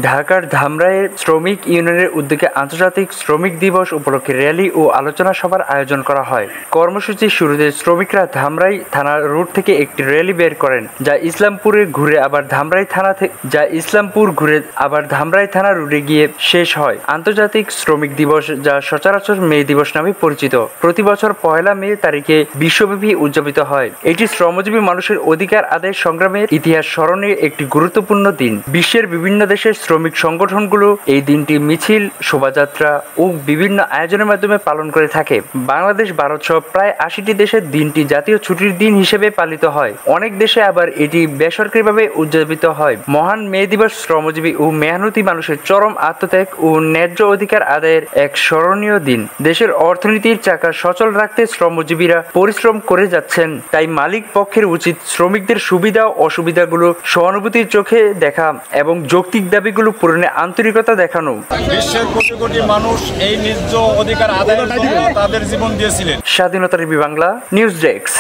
ঢাকার ধামরাইয়ে শ্রমিক ইউনিয়নের উদ্যোগে আন্তর্জাতিক শ্রমিক দিবস উপলক্ষে র্যালি ও আলোচনা সভার আয়োজন করা হয়। কর্মসূচির শুরুতে শ্রমিকরা ধামরাই থানা রোড থেকে একটি র্যালি বের করেন, যা ইসলামপুর ঘুরে আবার ধামরাই থানা রোডে গিয়ে শেষ হয়। আন্তর্জাতিক শ্রমিক দিবস, যা সচরাচর মে দিবস নামে পরিচিত, প্রতি বছর 1 মে তারিখে বিশ্বব্যাপী উদযাপিত হয়। এটি শ্রমজীবী মানুষের অধিকার আদায় সংগ্রামের ইতিহাস স্মরণে একটি গুরুত্বপূর্ণ দিন। বিশ্বের বিভিন্ন দেশের শ্রমিক সংগঠনগুলো এই দিনটি মিছিল, শোভাযাত্রা ও বিভিন্ন আয়োজনের মাধ্যমে পালন করে থাকে। বাংলাদেশ, ভারত সহ প্রায় 80টি দেশে দিনটি জাতীয় ছুটির দিন হিসেবে পালিত হয়। অনেক দেশে আবার এটি বেসরকারিভাবে উদযাপিত হয়। মহান মে দিবস শ্রমজীবী ও মেহনতি মানুষের চরম আত্মত্যাগ ও ন্যায্য অধিকার আদায়ের এক স্মরণীয় দিন। দেশের অর্থনীতির চাকা সচল রাখতে শ্রমজীবীরা পরিশ্রম করে যাচ্ছেন, তাই মালিক পক্ষের উচিত শ্রমিকদের সুবিধা ও অসুবিধাগুলো সহানুভূতির চোখে দেখা এবং যৌক্তিক দাবিগুলো পূরণে আন্তরিকতা দেখানো। বিশ্বের কোটি কোটি মানুষ এই ন্যায্য অধিকার আদায়ের জন্য তাদের জীবন দিয়েছিলেন। স্বাধীনতা টিভি বাংলা নিউজ ডেস্ক।